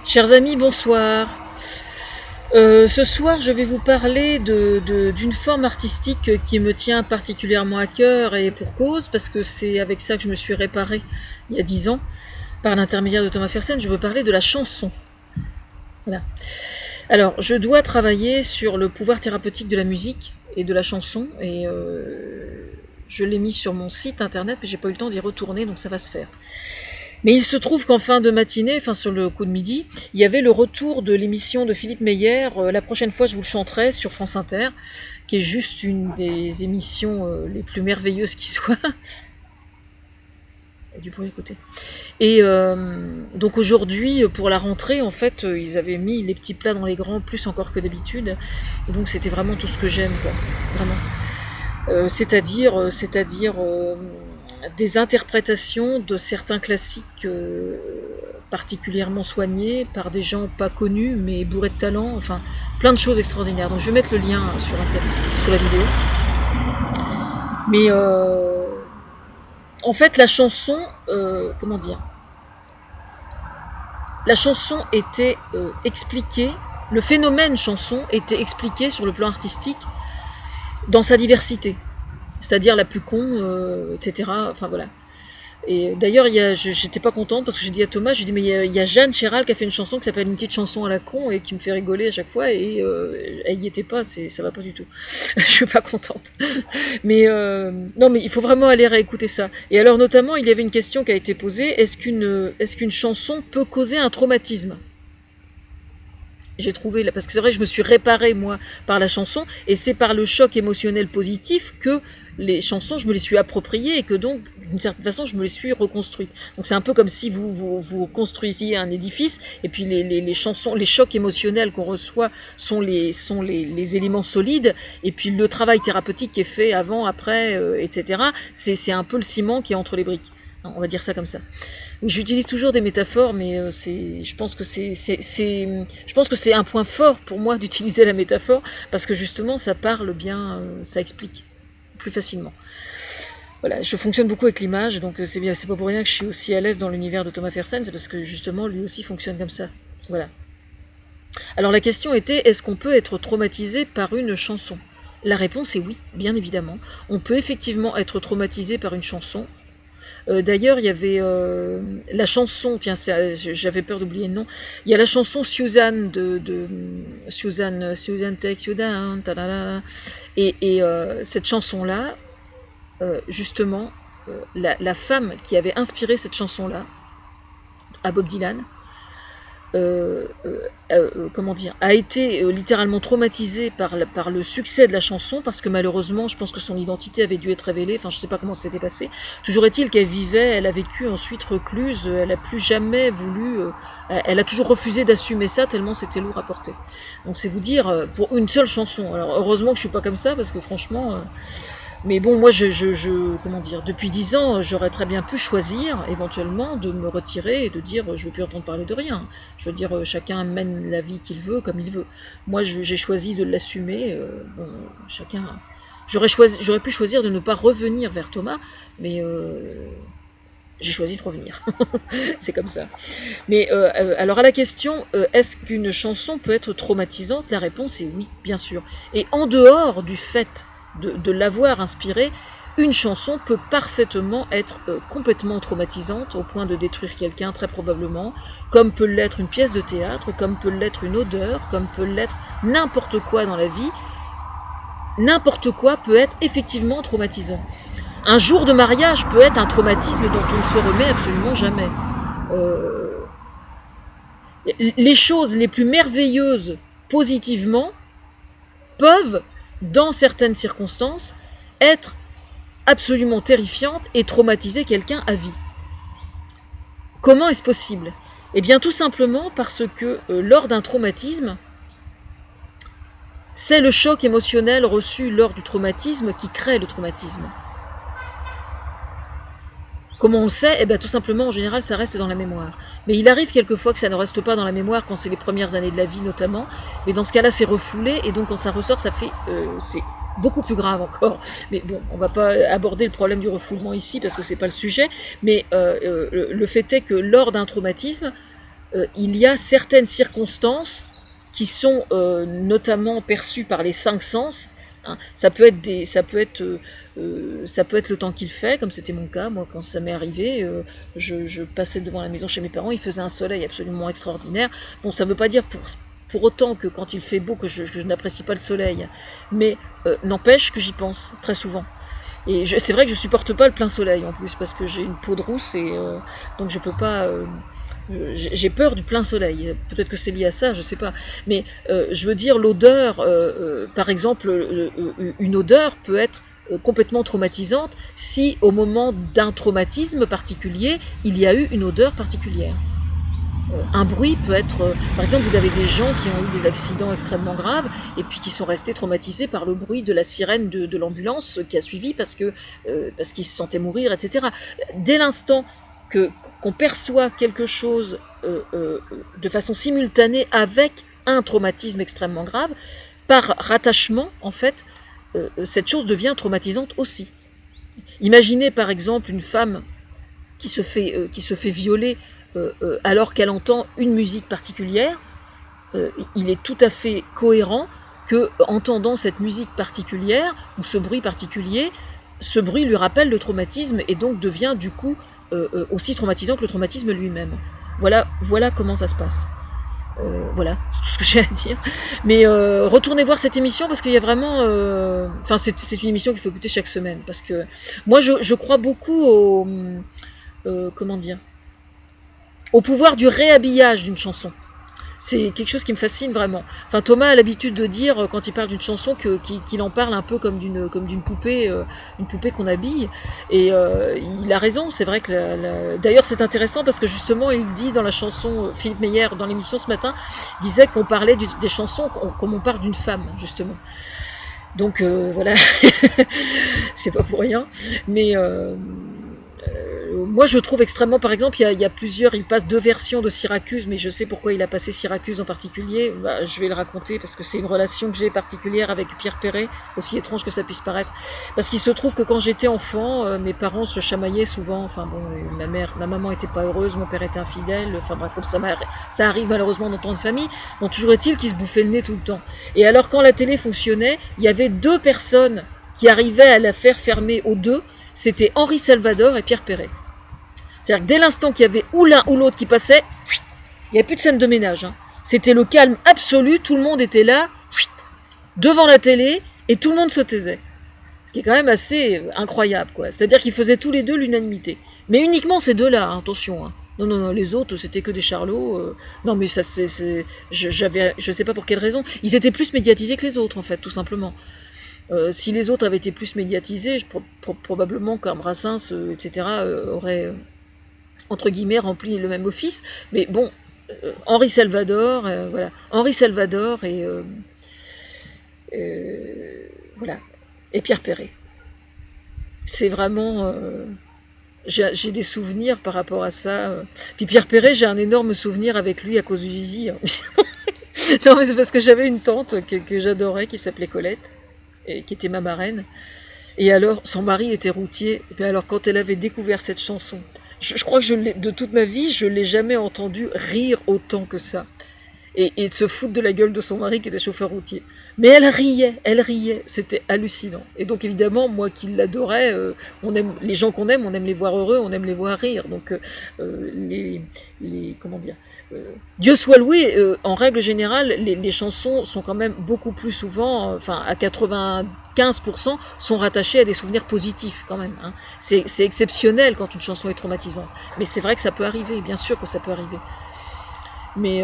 Chers amis, bonsoir. Ce soir, je vais vous parler d'une forme artistique qui me tient particulièrement à cœur et pour cause, parce que c'est avec ça que je me suis réparée il y a 10 ans, par l'intermédiaire de Thomas Fersen. Je veux parler de la chanson. Voilà. Alors, je dois travailler sur le pouvoir thérapeutique de la musique et de la chanson, et je l'ai mis sur mon site internet, mais j'ai pas eu le temps d'y retourner, donc ça va se faire. Mais il se trouve qu'en fin de matinée, enfin sur le coup de midi, il y avait le retour de l'émission de Philippe Meyer. La prochaine fois, je vous le chanterai sur France Inter, qui est juste une des émissions les plus merveilleuses qui soit. Il y a du bruit à côté. Et donc aujourd'hui, pour la rentrée, en fait, ils avaient mis les petits plats dans les grands, plus encore que d'habitude. Et donc c'était vraiment tout ce que j'aime, quoi. Vraiment. C'est-à-dire des interprétations de certains classiques particulièrement soignés par des gens pas connus mais bourrés de talent, enfin plein de choses extraordinaires. Donc je vais mettre le lien sur la vidéo. Mais en fait la chanson, la chanson était expliquée, le phénomène chanson était expliqué sur le plan artistique dans sa diversité. C'est-à-dire la plus con, etc. Enfin voilà. Et d'ailleurs, j'étais pas contente parce que j'ai dit à Thomas, je lui ai dit mais il y a Jeanne Chéral qui a fait une chanson qui s'appelle Une petite chanson à la con et qui me fait rigoler à chaque fois et elle y était pas, ça va pas du tout. Je suis pas contente. Mais non, mais il faut vraiment aller réécouter ça. Et alors notamment, il y avait une question qui a été posée, est-ce qu'une chanson peut causer un traumatisme ? J'ai trouvé, parce que c'est vrai que je me suis réparée moi par la chanson, et c'est par le choc émotionnel positif que les chansons, je me les suis appropriées, et que donc, d'une certaine façon, je me les suis reconstruites. Donc c'est un peu comme si vous construisiez un édifice, et puis les chansons, les chocs émotionnels qu'on reçoit sont les éléments solides, et puis le travail thérapeutique qui est fait avant, après, etc., c'est un peu le ciment qui est entre les briques. On va dire ça comme ça. J'utilise toujours des métaphores, mais je pense que c'est un point fort pour moi d'utiliser la métaphore, parce que justement ça parle bien, ça explique plus facilement. Voilà, je fonctionne beaucoup avec l'image, donc c'est pas pour rien que je suis aussi à l'aise dans l'univers de Thomas Fersen, c'est parce que justement lui aussi fonctionne comme ça. Voilà. Alors la question était, est-ce qu'on peut être traumatisé par une chanson ? La réponse est oui, bien évidemment. On peut effectivement être traumatisé par une chanson. D'ailleurs, il y avait la chanson, tiens, j'avais peur d'oublier le nom, il y a la chanson Suzanne de Suzanne Take You Down, et cette chanson-là, justement, la femme qui avait inspiré cette chanson-là, à Bob Dylan, a été littéralement traumatisée par le succès de la chanson, parce que malheureusement, je pense que son identité avait dû être révélée, enfin je sais pas comment ça s'était passé. Toujours est-il qu'elle elle a vécu ensuite recluse, elle a plus jamais voulu, elle a toujours refusé d'assumer ça, tellement c'était lourd à porter. Donc c'est vous dire, pour une seule chanson. Alors heureusement que je suis pas comme ça, parce que franchement... mais bon, moi, depuis 10 ans, j'aurais très bien pu choisir, éventuellement, de me retirer et de dire, je ne veux plus entendre parler de rien. Je veux dire, chacun mène la vie qu'il veut, comme il veut. Moi, j'ai choisi de l'assumer. Chacun... J'aurais pu choisir de ne pas revenir vers Thomas, mais j'ai choisi de revenir. C'est comme ça. Mais alors à la question, est-ce qu'une chanson peut être traumatisante ? La réponse est oui, bien sûr. Et en dehors du fait de l'avoir inspiré, une chanson peut parfaitement être complètement traumatisante au point de détruire quelqu'un très probablement, comme peut l'être une pièce de théâtre, comme peut l'être une odeur, comme peut l'être n'importe quoi dans la vie. N'importe quoi peut être effectivement traumatisant. Un jour de mariage peut être un traumatisme dont on ne se remet absolument jamais. Les choses les plus merveilleuses positivement peuvent, dans certaines circonstances, être absolument terrifiante et traumatiser quelqu'un à vie. Comment est-ce possible ? Eh bien tout simplement parce que lors d'un traumatisme, c'est le choc émotionnel reçu lors du traumatisme qui crée le traumatisme. Comment on le sait ? Eh bien tout simplement, en général, ça reste dans la mémoire. Mais il arrive quelquefois que ça ne reste pas dans la mémoire quand c'est les premières années de la vie notamment. Mais dans ce cas-là, c'est refoulé et donc quand ça ressort, ça fait... c'est beaucoup plus grave encore. Mais bon, on ne va pas aborder le problème du refoulement ici parce que ce n'est pas le sujet. Mais le fait est que lors d'un traumatisme, il y a certaines circonstances qui sont notamment perçues par les 5 sens. Hein. Ça peut être le temps qu'il fait, comme c'était mon cas. Moi, quand ça m'est arrivé, je passais devant la maison chez mes parents, il faisait un soleil absolument extraordinaire. Bon, ça ne veut pas dire pour autant que quand il fait beau que je n'apprécie pas le soleil, mais n'empêche que j'y pense très souvent. Et c'est vrai que je supporte pas le plein soleil en plus, parce que j'ai une peau de rousse et donc je peux pas. J'ai peur du plein soleil. Peut-être que c'est lié à ça, je sais pas. Mais je veux dire, l'odeur, par exemple, une odeur peut être complètement traumatisante si au moment d'un traumatisme particulier, il y a eu une odeur particulière. Un bruit peut être... par exemple, vous avez des gens qui ont eu des accidents extrêmement graves et puis qui sont restés traumatisés par le bruit de la sirène de l'ambulance qui a suivi parce qu'ils se sentaient mourir, etc. Dès l'instant qu'on perçoit quelque chose de façon simultanée avec un traumatisme extrêmement grave, par rattachement, en fait, cette chose devient traumatisante aussi. Imaginez par exemple une femme qui se fait violer alors qu'elle entend une musique particulière. Il est tout à fait cohérent que, entendant cette musique particulière ou ce bruit particulier, ce bruit lui rappelle le traumatisme et donc devient du coup aussi traumatisant que le traumatisme lui-même. Voilà comment ça se passe. Voilà, c'est tout ce que j'ai à dire. Mais retournez voir cette émission parce qu'il y a vraiment... Enfin, c'est une émission qu'il faut écouter chaque semaine. Parce que moi, je crois beaucoup au pouvoir du réhabillage d'une chanson. C'est quelque chose qui me fascine vraiment. Enfin, Thomas a l'habitude de dire, quand il parle d'une chanson, qu'il en parle un peu comme d'une poupée, une poupée qu'on habille. Et il a raison, c'est vrai que... D'ailleurs, c'est intéressant parce que justement, il dit dans la chanson, Philippe Meyer, dans l'émission ce matin, disait qu'on parlait des chansons comme on parle d'une femme, justement. Donc, voilà, c'est pas pour rien. Mais... moi je trouve extrêmement, par exemple, il passe 2 versions de Syracuse, mais je sais pourquoi il a passé Syracuse en particulier. Je vais le raconter parce que c'est une relation que j'ai particulière avec Pierre Perret, aussi étrange que ça puisse paraître. Parce qu'il se trouve que quand j'étais enfant, mes parents se chamaillaient souvent. Enfin bon, ma maman était pas heureuse, mon père était infidèle. Enfin bref, comme ça arrive malheureusement dans tant de familles. Bon, toujours est-il qu'ils se bouffaient le nez tout le temps. Et alors quand la télé fonctionnait, il y avait 2 personnes qui arrivaient à la faire fermer aux 2. C'était Henri Salvador et Pierre Perret. C'est-à-dire que dès l'instant qu'il y avait ou l'un ou l'autre qui passait, il n'y avait plus de scène de ménage. Hein. C'était le calme absolu, tout le monde était là, devant la télé, et tout le monde se taisait. Ce qui est quand même assez incroyable, quoi. C'est-à-dire qu'ils faisaient tous les 2 l'unanimité. Mais uniquement ces 2-là, hein, attention. Hein. Non, les autres, c'était que des charlots. Non, mais ça, je sais pas pour quelle raison. Ils étaient plus médiatisés que les autres, en fait, tout simplement. Si les autres avaient été plus médiatisés, probablement qu'un Brassens, etc., aurait, entre guillemets, rempli le même office. Mais bon, Henri Salvador, voilà. Henri Salvador et... voilà. Et Pierre Perret. C'est vraiment... j'ai des souvenirs par rapport à ça. Puis Pierre Perret, j'ai un énorme souvenir avec lui à cause du zizi. Non, mais c'est parce que j'avais une tante que j'adorais, qui s'appelait Colette. Et qui était ma marraine, et alors son mari était routier, et alors quand elle avait découvert cette chanson, je crois que de toute ma vie, je ne l'ai jamais entendu rire autant que ça, et de se foutre de la gueule de son mari qui était chauffeur routier. Mais elle riait, c'était hallucinant. Et donc évidemment, moi qui l'adorais, les gens qu'on aime, on aime les voir heureux, on aime les voir rire. Donc comment dire, Dieu soit loué, en règle générale, les chansons sont quand même beaucoup plus souvent, enfin à 95%, sont rattachées à des souvenirs positifs quand même. Hein. C'est exceptionnel quand une chanson est traumatisante. Mais c'est vrai que ça peut arriver, bien sûr que ça peut arriver. Mais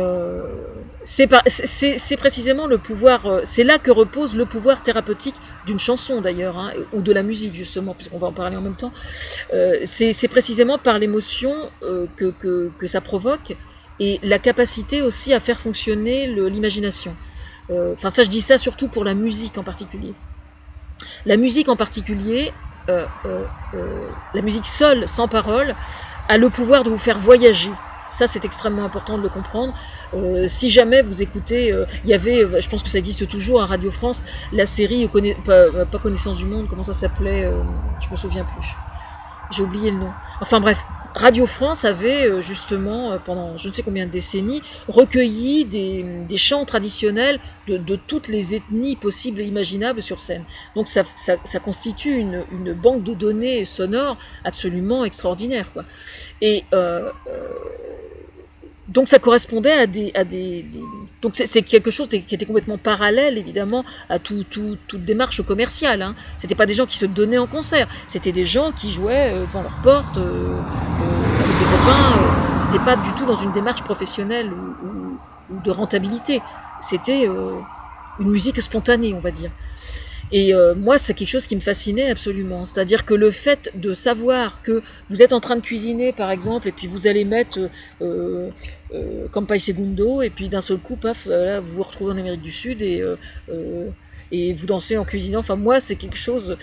c'est précisément le pouvoir, c'est là que repose le pouvoir thérapeutique d'une chanson d'ailleurs, hein, ou de la musique justement, puisqu'on va en parler en même temps. C'est précisément par l'émotion que ça provoque, et la capacité aussi à faire fonctionner l'imagination. Enfin ça, je dis ça surtout pour la musique en particulier. La musique en particulier, la musique seule, sans parole, a le pouvoir de vous faire voyager. Ça, c'est extrêmement important de le comprendre. Si jamais vous écoutez, il y avait, je pense que ça existe toujours à Radio France, la série pas Connaissance du Monde, comment ça s'appelait, je me souviens plus. J'ai oublié le nom. Enfin bref, Radio France avait justement, pendant je ne sais combien de décennies, recueilli des chants traditionnels de toutes les ethnies possibles et imaginables sur scène. Donc ça constitue une banque de données sonores absolument extraordinaire, quoi. Et donc ça correspondait à donc c'est quelque chose qui était complètement parallèle évidemment à toute démarche commerciale, hein. C'était pas des gens qui se donnaient en concert, c'était des gens qui jouaient devant leur porte avec des copains. C'était pas du tout dans une démarche professionnelle ou de rentabilité. C'était une musique spontanée, on va dire. Et moi, c'est quelque chose qui me fascinait absolument. C'est-à-dire que le fait de savoir que vous êtes en train de cuisiner, par exemple, et puis vous allez mettre Campai Segundo, et puis d'un seul coup, paf, là, vous vous retrouvez en Amérique du Sud, et vous dansez en cuisinant. Enfin, moi, c'est quelque chose...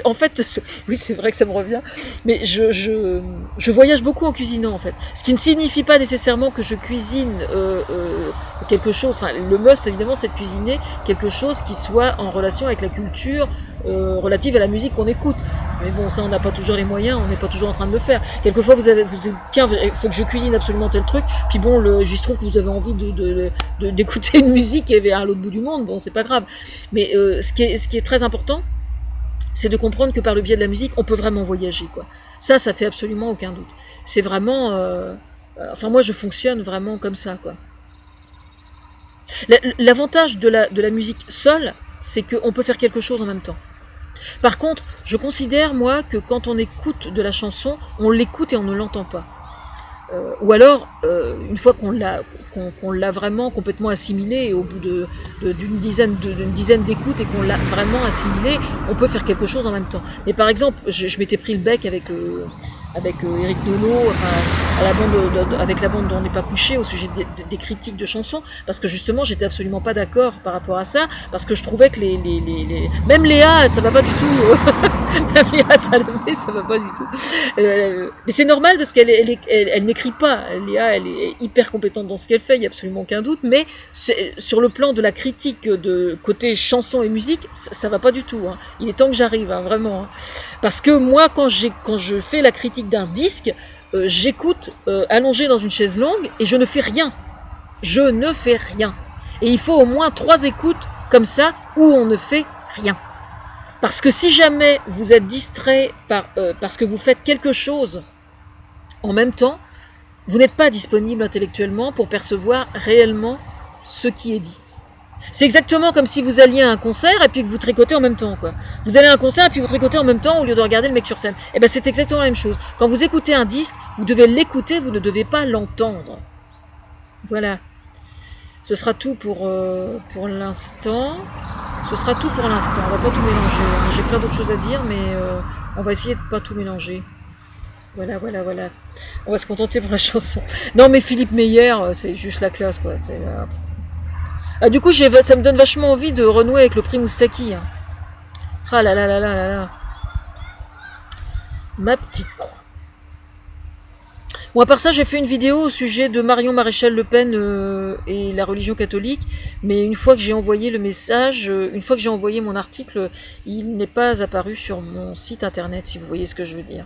en fait, oui, c'est vrai que ça me revient, mais je voyage beaucoup en cuisinant, en fait. Ce qui ne signifie pas nécessairement que je cuisine quelque chose... Enfin, le must, évidemment, c'est de cuisiner quelque chose qui soit en relation avec la culture relative à la musique qu'on écoute. Mais bon, ça, on n'a pas toujours les moyens, on n'est pas toujours en train de le faire. Quelquefois, tiens, il faut que je cuisine absolument tel truc, puis bon, il se trouve que vous avez envie d'écouter une musique qui est à l'autre bout du monde, bon, c'est pas grave. Mais ce qui est très important, c'est de comprendre que par le biais de la musique, on peut vraiment voyager, quoi. Ça fait absolument aucun doute. C'est vraiment... enfin, moi, je fonctionne vraiment comme ça, quoi. L'avantage de la musique seule, c'est qu'on peut faire quelque chose en même temps. Par contre, je considère, moi, que quand on écoute de la chanson, on l'écoute et on ne l'entend pas. Ou alors, une fois qu'on l'a vraiment complètement assimilé, et au bout d'une dizaine d'écoutes et qu'on l'a vraiment assimilé, on peut faire quelque chose en même temps. Mais par exemple, je m'étais pris le bec avec Éric Nolot, enfin, avec la bande dont on n'est pas couché au sujet des critiques de chansons, parce que justement j'étais absolument pas d'accord par rapport à ça, parce que je trouvais que même Léa, ça va pas du tout, même Léa Salamé, ça va pas du tout. Mais c'est normal parce qu'elle n'écrit pas. Léa, elle est hyper compétente dans ce qu'elle fait, il n'y a absolument aucun doute, mais sur le plan de la critique de côté chanson et musique, ça va pas du tout, hein. Il est temps que j'arrive, hein, vraiment, hein. Parce que moi, quand je fais la critique d'un disque, j'écoute allongé dans une chaise longue et je ne fais rien. Je ne fais rien. Et il faut au moins 3 écoutes comme ça où on ne fait rien. Parce que si jamais vous êtes distrait parce que vous faites quelque chose en même temps, vous n'êtes pas disponible intellectuellement pour percevoir réellement ce qui est dit. C'est exactement comme si vous alliez à un concert et puis que vous tricotez en même temps, quoi. Vous allez à un concert et puis vous tricotez en même temps au lieu de regarder le mec sur scène. Et ben c'est exactement la même chose. Quand vous écoutez un disque, vous devez l'écouter, vous ne devez pas l'entendre. Voilà. Ce sera tout pour l'instant. Ce sera tout pour l'instant. On va pas tout mélanger. J'ai plein d'autres choses à dire, mais on va essayer de pas tout mélanger. Voilà. On va se contenter pour la chanson. Non, mais Philippe Meyer, c'est juste la classe, quoi. Du coup, ça me donne vachement envie de renouer avec le prix Moustaki. Hein. Ah là là là là là là. Ma petite croix. Bon, à part ça, j'ai fait une vidéo au sujet de Marion Maréchal Le Pen et la religion catholique. Mais une fois que j'ai envoyé le message, une fois que j'ai envoyé mon article, il n'est pas apparu sur mon site internet, si vous voyez ce que je veux dire.